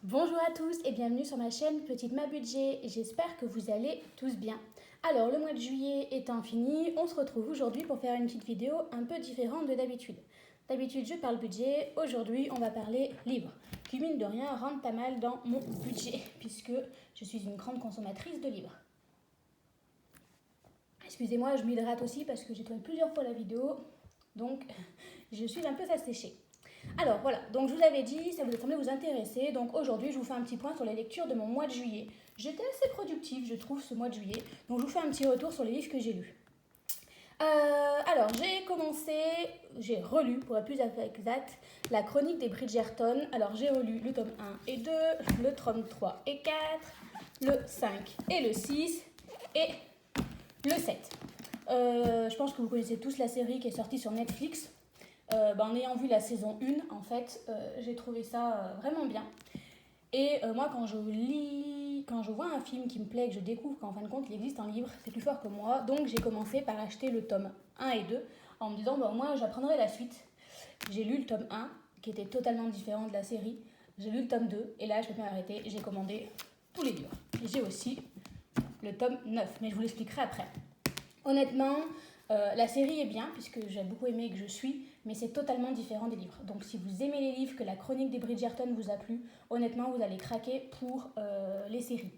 Bonjour à tous et bienvenue sur ma chaîne Petite Ma Budget. J'espère que vous allez tous bien. Alors le mois de juillet étant fini, on se retrouve aujourd'hui pour faire une petite vidéo un peu différente de d'habitude. D'habitude je parle budget, aujourd'hui on va parler livres, qui mine de rien rentrent pas mal dans mon budget puisque je suis une grande consommatrice de livres. Excusez-moi, je m'hydrate aussi parce que j'ai tourné plusieurs fois la vidéo, donc je suis un peu asséchée. Alors voilà, donc je vous avais dit, ça vous semblait vous intéresser, donc aujourd'hui je vous fais un petit point sur les lectures de mon mois de juillet. J'étais assez productive, je trouve, ce mois de juillet, donc je vous fais un petit retour sur les livres que j'ai lus. Alors j'ai relu, pour être plus exact, la chronique des Bridgerton. Alors j'ai relu le tome 1 et 2, le tome 3 et 4, le 5 et le 6 et le 7. Je pense que vous connaissez tous la série qui est sortie sur Netflix. En ayant vu la saison 1, en fait, j'ai trouvé ça vraiment bien. Et moi, quand je vois un film qui me plaît, que je découvre qu'en fin de compte, il existe un livre, c'est plus fort que moi. Donc, j'ai commencé par acheter le tome 1 et 2, en me disant, au moins, j'apprendrai la suite. J'ai lu le tome 1, qui était totalement différent de la série. J'ai lu le tome 2, et là, je ne peux pas m'arrêter, j'ai commandé tous les livres. Et j'ai aussi le tome 9, mais je vous l'expliquerai après. Honnêtement, la série est bien, puisque j'ai beaucoup aimé et que je suis, mais c'est totalement différent des livres. Donc si vous aimez les livres, que la chronique des Bridgerton vous a plu, honnêtement, vous allez craquer pour les séries.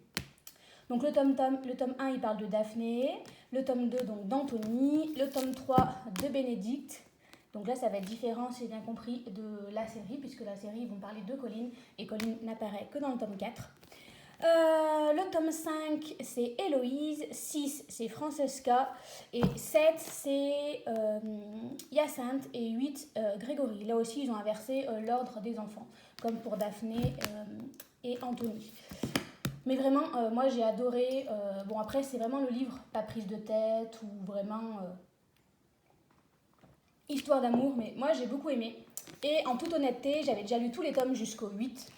Donc le tome 1, il parle de Daphné, le tome 2, donc d'Anthony, le tome 3 de Bénédicte. Donc là, ça va être différent, si j'ai bien compris, de la série, puisque la série, ils vont parler de Colline, et Colline n'apparaît que dans le tome 4. Le tome 5, c'est Héloïse, 6, c'est Francesca, et 7, c'est Hyacinthe, et 8, Grégory. Là aussi, ils ont inversé l'ordre des enfants, comme pour Daphné et Anthony. Mais vraiment, moi, j'ai adoré. Bon, après, c'est vraiment le livre, pas prise de tête, ou vraiment histoire d'amour, mais moi, j'ai beaucoup aimé. Et en toute honnêteté, j'avais déjà lu tous les tomes jusqu'au 8,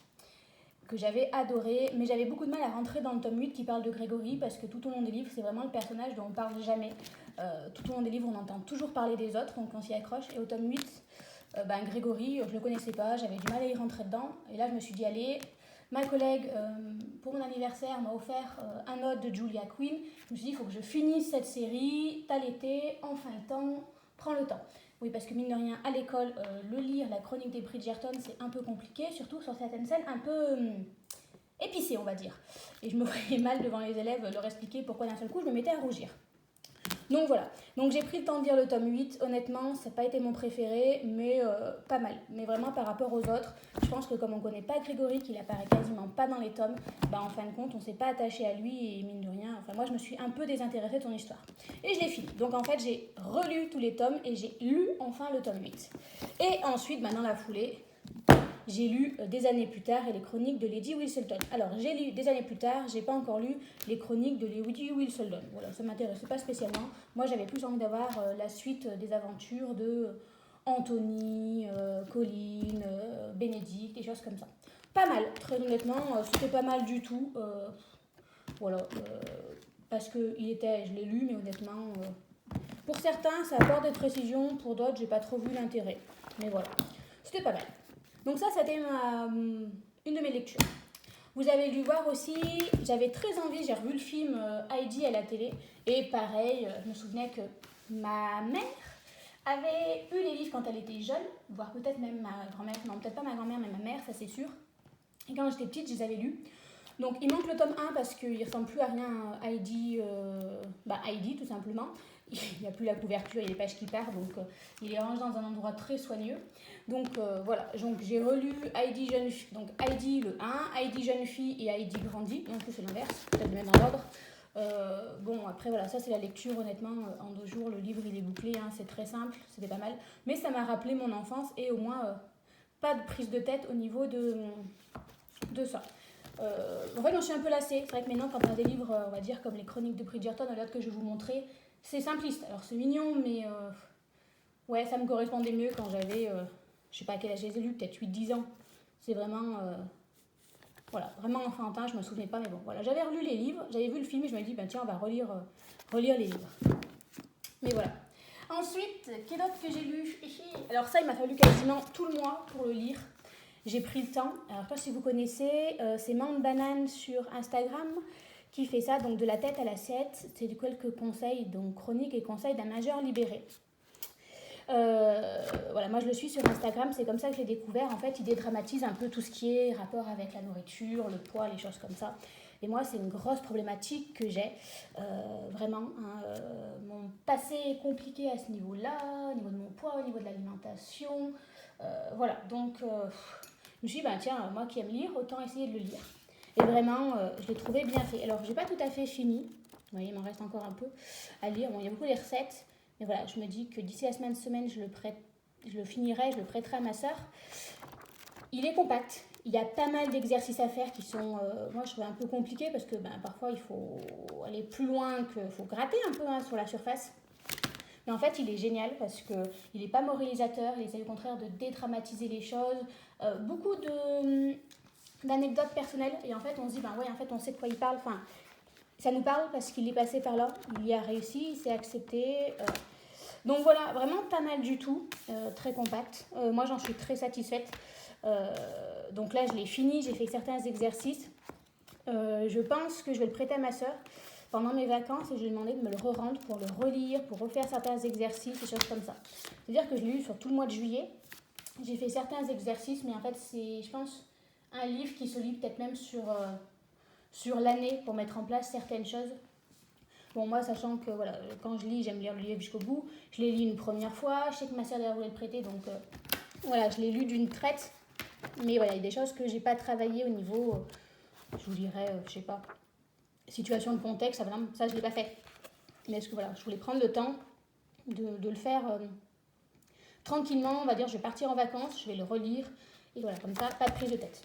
que j'avais adoré, mais j'avais beaucoup de mal à rentrer dans le tome 8 qui parle de Grégory, parce que tout au long des livres, c'est vraiment le personnage dont on parle jamais. Tout au long des livres, on entend toujours parler des autres, donc on s'y accroche. Et au tome 8, Grégory, je le connaissais pas, j'avais du mal à y rentrer dedans. Et là, je me suis dit, allez, ma collègue, pour mon anniversaire, m'a offert un ode de Julia Quinn. Je me suis dit, il faut que je finisse cette série, t'as l'été, enfin le temps, prends le temps. Oui, parce que mine de rien, à l'école, le lire, la chronique des Bridgerton, c'est un peu compliqué, surtout sur certaines scènes un peu épicées, on va dire. Et je me voyais mal devant les élèves leur expliquer pourquoi d'un seul coup je me mettais à rougir. Donc voilà, donc j'ai pris le temps de lire le tome 8, honnêtement, ça n'a pas été mon préféré, mais pas mal. Mais vraiment par rapport aux autres, je pense que comme on ne connaît pas Grégory, qu'il apparaît quasiment pas dans les tomes, en fin de compte, on ne s'est pas attaché à lui et mine de rien, enfin moi je me suis un peu désintéressée de son histoire. Et je l'ai fini, donc en fait j'ai relu tous les tomes et j'ai lu enfin le tome 8. Et ensuite, dans la foulée, j'ai lu des années plus tard et les chroniques de Lady Whistledown. Alors, j'ai lu des années plus tard, j'ai pas encore lu les chroniques de Lady Whistledown. Voilà, ça m'intéressait pas spécialement. Moi, j'avais plus envie d'avoir la suite des aventures de Anthony, Colline, Bénédicte, des choses comme ça. Pas mal, très honnêtement, c'était pas mal du tout. Parce que je l'ai lu, mais honnêtement, pour certains, ça apporte des précisions, pour d'autres, j'ai pas trop vu l'intérêt. Mais voilà, c'était pas mal. Donc ça, c'était une de mes lectures. Vous avez dû voir aussi, j'avais très envie, j'ai revu le film Heidi à la télé. Et pareil, je me souvenais que ma mère avait eu les livres quand elle était jeune, voire peut-être même ma grand-mère, non peut-être pas ma grand-mère, mais ma mère, ça c'est sûr. Et quand j'étais petite, je les avais lus. Donc il manque le tome 1 parce qu'il ne ressemble plus à rien à Heidi, Heidi tout simplement. Il n'y a plus la couverture, il y a les pages qui partent, donc il les range dans un endroit très soigneux. Donc voilà, donc j'ai relu Heidi jeune fille, donc Heidi le 1, Heidi jeune fille et Heidi grandie, donc c'est l'inverse, peut-être le mettre dans l'ordre. Après voilà, ça c'est la lecture honnêtement, en 2 jours, le livre il est bouclé, c'est très simple, c'était pas mal. Mais ça m'a rappelé mon enfance et au moins pas de prise de tête au niveau de ça. En fait, j'en suis un peu lassée. C'est vrai que maintenant, quand on a des livres, on va dire, comme les chroniques de Bridgerton, à l'autre que je vais vous montrer, c'est simpliste. Alors, c'est mignon, mais ouais, ça me correspondait mieux quand j'avais, je sais pas à quel âge je les ai lus, peut-être 8-10 ans. C'est vraiment, vraiment enfantin, je me souvenais pas, mais bon, voilà. J'avais relu les livres, j'avais vu le film et je me dis, tiens, on va relire les livres. Mais voilà. Ensuite, quel autre que j'ai lu? Alors ça, il m'a fallu quasiment tout le mois pour le lire. j'ai pris le temps. Alors, je sais pas si vous connaissez, c'est Mande Banane sur Instagram qui fait ça, donc de la tête à l'assiette. C'est quelques conseils, donc chroniques et conseils d'un nageur libéré. Voilà, moi je le suis sur Instagram, c'est comme ça que j'ai découvert. En fait, il dédramatise un peu tout ce qui est rapport avec la nourriture, le poids, les choses comme ça. Et moi, c'est une grosse problématique que j'ai, vraiment. Hein, mon passé est compliqué à ce niveau-là, au niveau de mon poids, au niveau de l'alimentation. Voilà, donc je me suis dit, ben, tiens, moi qui aime lire, autant essayer de le lire. Et vraiment, je l'ai trouvé bien fait. Alors, j'ai pas tout à fait fini. Vous voyez, il m'en reste encore un peu à lire. Bon, il y a beaucoup de recettes. Mais voilà, je me dis que d'ici la semaine, je le finirai, je le prêterai à ma sœur. Il est compact. Il y a pas mal d'exercices à faire qui sont, moi je trouve un peu compliqués parce que parfois il faut aller plus loin, il faut gratter un peu sur la surface. Mais en fait, il est génial parce qu'il n'est pas moralisateur, il essaie au contraire de dédramatiser les choses. Beaucoup d'anecdotes personnelles et en fait on se dit, ouais, en fait on sait de quoi il parle. Enfin, ça nous parle parce qu'il est passé par là, il y a réussi, il s'est accepté. Donc voilà, vraiment pas mal du tout, très compact. Moi j'en suis très satisfaite. Donc là je l'ai fini, j'ai fait certains exercices. Je pense que je vais le prêter à ma soeur pendant mes vacances et je lui ai demandé de me le re-rendre pour le relire, pour refaire certains exercices, des choses comme ça. C'est-à-dire que je l'ai eu sur tout le mois de juillet. J'ai fait certains exercices, mais en fait c'est, je pense, un livre qui se lit peut-être même sur l'année pour mettre en place certaines choses. Bon, moi, sachant que voilà, quand je lis, j'aime lire le livre jusqu'au bout. Je l'ai lu une première fois. Je sais que ma soeur voulait le prêter, donc voilà, je l'ai lu d'une traite. Mais voilà, il y a des choses que j'ai pas travaillé au niveau, je vous dirais, je sais pas, situation de contexte, ça je l'ai pas fait. Mais est-ce que voilà, je voulais prendre le temps de le faire tranquillement, on va dire, je vais partir en vacances, je vais le relire, et voilà, comme ça, pas de prise de tête.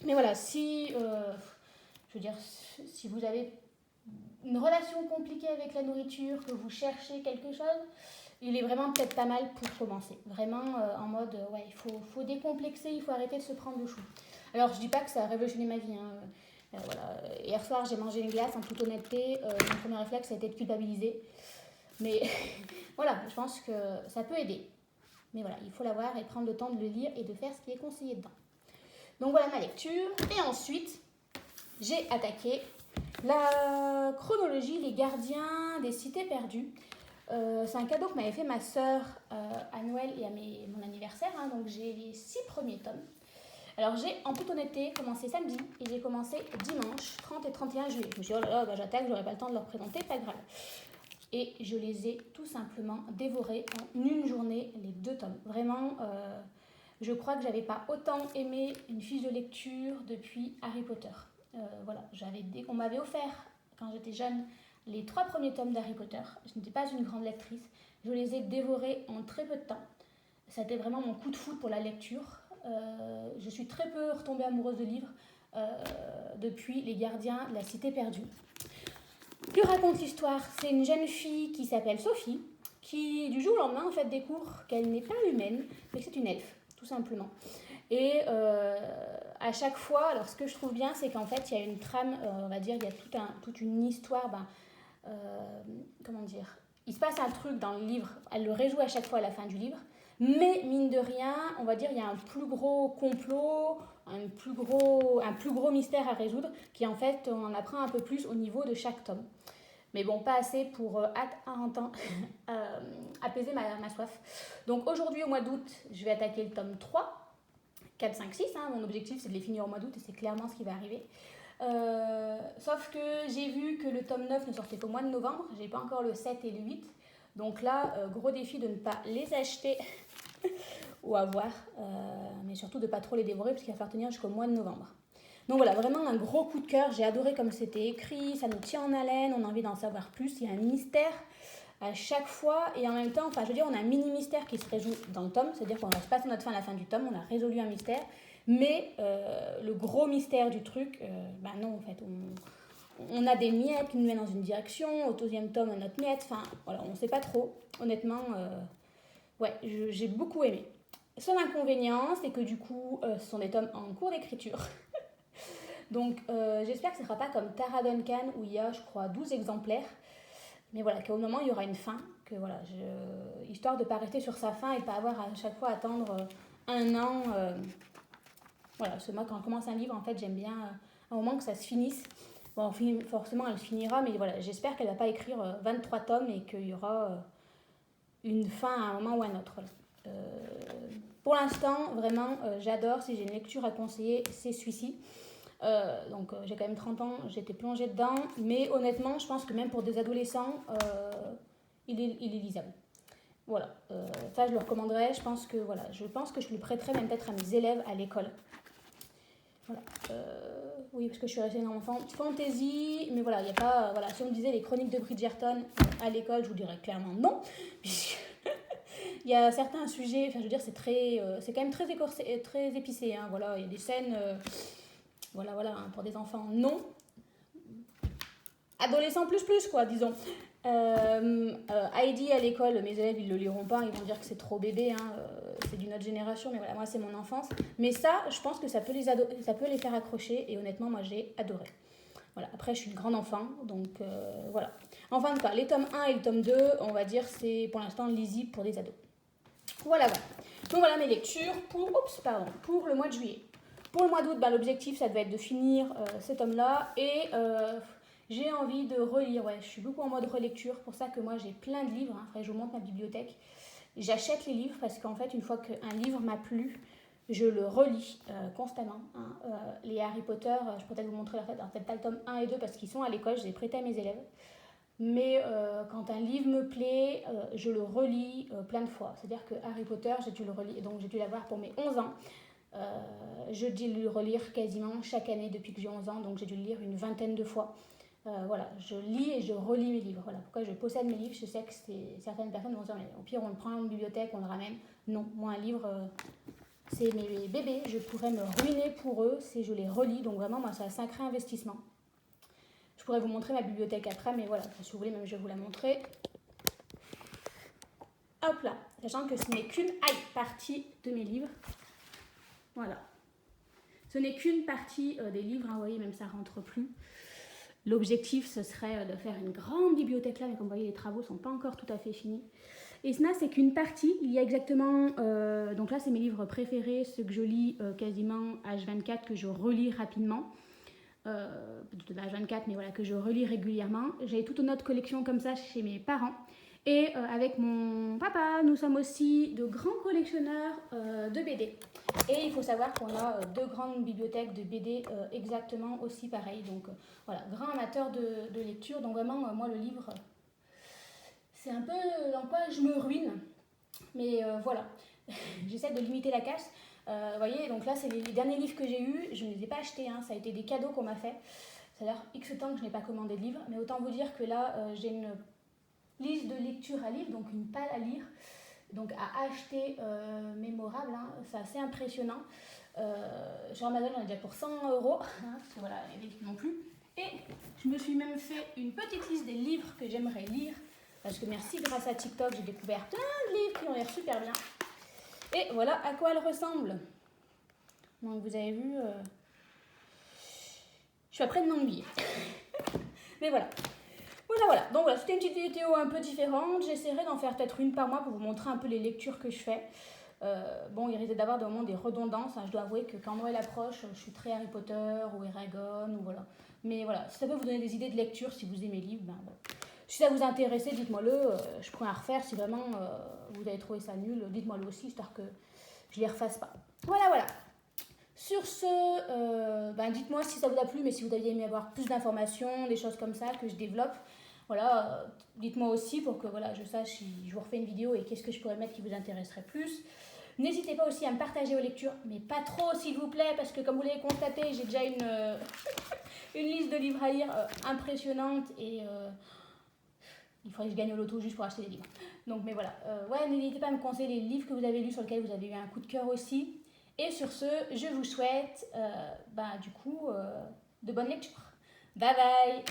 Mais voilà, si, je veux dire, si vous avez une relation compliquée avec la nourriture, que vous cherchez quelque chose, il est vraiment peut-être pas mal pour commencer. Vraiment en mode, ouais, il faut décomplexer, il faut arrêter de se prendre le chou. Alors, je dis pas que ça a révolutionné ma vie. Hein. Voilà. Hier soir, j'ai mangé une glace, en toute honnêteté. Mon premier réflexe, ça a été de culpabiliser. Mais voilà, je pense que ça peut aider. Mais voilà, il faut l'avoir et prendre le temps de le lire et de faire ce qui est conseillé dedans. Donc voilà ma lecture. Et ensuite, j'ai attaqué la chronologie, les gardiens des cités perdues. C'est un cadeau que m'avait fait ma sœur à Noël et à mon anniversaire. Hein, donc j'ai les 6 premiers tomes. Alors j'ai en toute honnêteté commencé samedi et j'ai commencé dimanche 30 et 31 juillet. Je me suis dit, oh là là, j'attaque, j'aurai pas le temps de leur présenter, pas grave. Et je les ai tout simplement dévorés en une journée, les 2 tomes. Vraiment, je crois que j'avais pas autant aimé une fiche de lecture depuis Harry Potter. Voilà, on m'avait offert, quand j'étais jeune, les 3 premiers tomes d'Harry Potter. Je n'étais pas une grande lectrice. Je les ai dévorés en très peu de temps. C'était vraiment mon coup de foudre pour la lecture. Je suis très peu retombée amoureuse de livres depuis Les Gardiens de la Cité Perdue. Que raconte l'histoire? C'est une jeune fille qui s'appelle Sophie, qui du jour au lendemain en fait découvre qu'elle n'est pas humaine, mais que c'est une elfe, tout simplement. Et à chaque fois, alors ce que je trouve bien, c'est qu'en fait, il y a une trame, on va dire, il y a toute une histoire, comment dire, il se passe un truc dans le livre, elle le réjoue à chaque fois à la fin du livre, mais mine de rien, on va dire, il y a un plus gros complot, un plus gros mystère à résoudre, qui en fait, on en apprend un peu plus au niveau de chaque tome. Mais bon, pas assez pour apaiser ma soif. Donc aujourd'hui, au mois d'août, je vais attaquer le tome 3. 4, 5, 6, hein. Mon objectif c'est de les finir au mois d'août et c'est clairement ce qui va arriver. Sauf que j'ai vu que le tome 9 ne sortait qu'au mois de novembre, j'ai pas encore le 7 et le 8. Donc là, gros défi de ne pas les acheter ou avoir, mais surtout de ne pas trop les dévorer parce qu'il va falloir tenir jusqu'au mois de novembre. Donc voilà, vraiment un gros coup de cœur, j'ai adoré comme c'était écrit, ça nous tient en haleine, on a envie d'en savoir plus, il y a un mystère à chaque fois, et en même temps, enfin je veux dire, on a un mini mystère qui se résout dans le tome, c'est-à-dire qu'on reste pas sur notre fin à la fin du tome, on a résolu un mystère, mais le gros mystère du truc, non en fait, on a des miettes qui nous mènent dans une direction, au deuxième tome un autre miette, enfin voilà, on sait pas trop, honnêtement, ouais, j'ai beaucoup aimé. Seul inconvénient, c'est que du coup, ce sont des tomes en cours d'écriture. Donc j'espère que ce ne sera pas comme Tara Duncan où il y a, je crois, 12 exemplaires. Mais voilà, qu'au moment il y aura une fin, que voilà, histoire de ne pas rester sur sa fin et de ne pas avoir à chaque fois attendre un an Voilà, parce que moi, quand on commence un livre, en fait, j'aime bien un moment que ça se finisse. Bon, forcément, elle finira, mais voilà, j'espère qu'elle ne va pas écrire 23 tomes et qu'il y aura une fin à un moment ou à un autre. Voilà. Pour l'instant, vraiment, j'adore. Si j'ai une lecture à conseiller, c'est celui-ci. Donc j'ai quand même 30 ans, j'étais plongée dedans, mais honnêtement, je pense que même pour des adolescents, il est lisable. Voilà, ça je le recommanderais. Je pense que je le prêterais même peut-être à mes élèves à l'école. Voilà. Oui, parce que je suis restée dans mon fantasy, mais voilà, il y a pas. Voilà, si on me disait les chroniques de Bridgerton à l'école, je vous dirais clairement non, puisque il y a certains sujets. Enfin, je veux dire, c'est quand même très écorcé, très épicé. Hein, voilà, il y a des scènes. Voilà, hein, pour des enfants, non. Adolescents plus, quoi, disons. Heidi à l'école, mes élèves ils le liront pas, ils vont dire que c'est trop bébé, hein, c'est d'une autre génération, mais voilà, moi c'est mon enfance. Mais ça, je pense que ça peut les faire accrocher, et honnêtement, moi j'ai adoré. Voilà, après je suis une grande enfant, donc voilà. Enfin, en tout cas, les tomes 1 et le tome 2, on va dire, c'est pour l'instant lisible pour des ados. Voilà. Donc voilà mes lectures pour le mois de juillet. Pour le mois d'août, l'objectif, ça devait être de finir ce tome-là. Et j'ai envie de relire. Ouais, je suis beaucoup en mode relecture. Pour ça que moi, j'ai plein de livres. Après, je vous montre ma bibliothèque. J'achète les livres parce qu'en fait, une fois qu'un livre m'a plu, je le relis constamment. Hein. Les Harry Potter, je peux peut-être vous montrer peut-être pas le tome 1 et 2 parce qu'ils sont à l'école. Je les ai prêtés à mes élèves. Mais quand un livre me plaît, je le relis plein de fois. C'est-à-dire que Harry Potter, j'ai dû le relire. Donc, j'ai dû l'avoir pour mes 11 ans. Je dû le relire quasiment chaque année depuis que j'ai 11 ans, donc j'ai dû le lire une vingtaine de fois. Voilà, je lis et je relis mes livres. Voilà pourquoi je possède mes livres. Je sais que certaines personnes vont dire, mais au pire, on le prend en bibliothèque, on le ramène. Non, moi, un livre, c'est mes bébés. Je pourrais me ruiner pour eux si je les relis. Donc vraiment, moi, c'est un sacré investissement. Je pourrais vous montrer ma bibliothèque après, mais voilà, si vous voulez, même je vais vous la montrer. Hop là, sachant que ce n'est qu'une partie de mes livres. Voilà. Ce n'est qu'une partie des livres, hein, vous voyez, même ça ne rentre plus. L'objectif, ce serait de faire une grande bibliothèque là, mais comme vous voyez, les travaux ne sont pas encore tout à fait finis. Et ça, c'est qu'une partie. Il y a exactement... donc là, c'est mes livres préférés, ceux que je lis quasiment H24, que je relis rapidement. De H24, mais voilà, que je relis régulièrement. J'ai toute une autre collection comme ça chez mes parents. Et avec mon papa, nous sommes aussi de grands collectionneurs de BD. Et il faut savoir qu'on a deux grandes bibliothèques de BD exactement aussi pareilles. Donc voilà, grand amateur de lecture. Donc vraiment, moi, le livre, c'est un peu dans quoi je me ruine. Mais voilà, j'essaie de limiter la casse. Vous voyez, donc là, c'est les derniers livres que j'ai eus. Je ne les ai pas achetés, hein, ça a été des cadeaux qu'on m'a fait. Ça a l'air X temps que je n'ai pas commandé de livres. Mais autant vous dire que là, j'ai une liste de lecture à lire, donc une palle à lire, donc à acheter mémorable, hein, c'est assez impressionnant. Sur Amazon, on est déjà pour 100 €, hein, parce que voilà, les livres non plus. Et je me suis même fait une petite liste des livres que j'aimerais lire, parce que merci, grâce à TikTok, j'ai découvert plein de livres qui ont l'air super bien. Et voilà à quoi elles ressemblent. Donc vous avez vu, je suis après de m'ennuyer. Mais voilà. Voilà. Donc voilà, c'était une petite vidéo un peu différente. J'essaierai d'en faire peut-être une par mois pour vous montrer un peu les lectures que je fais. Bon, il risque d'avoir des moments des redondances. Hein. Je dois avouer que quand Noël approche, je suis très Harry Potter ou Eragon ou voilà. Mais voilà, si ça peut vous donner des idées de lecture, si vous aimez les livres, ben voilà. Si ça vous intéresse, dites-moi-le. Je pourrais en refaire. Si vraiment vous avez trouvé ça nul, dites-moi-le aussi, histoire que je les refasse pas. Voilà. Sur ce, dites-moi si ça vous a plu, mais si vous aviez aimé avoir plus d'informations, des choses comme ça que je développe. Voilà, dites-moi aussi pour que voilà, je sache si je vous refais une vidéo et qu'est-ce que je pourrais mettre qui vous intéresserait plus. N'hésitez pas aussi à me partager vos lectures, mais pas trop s'il vous plaît, parce que comme vous l'avez constaté, j'ai déjà une liste de livres à lire impressionnante et il faudrait que je gagne au loto juste pour acheter des livres. Donc, mais voilà, n'hésitez pas à me conseiller les livres que vous avez lus sur lesquels vous avez eu un coup de cœur aussi. Et sur ce, je vous souhaite de bonnes lectures. Bye bye!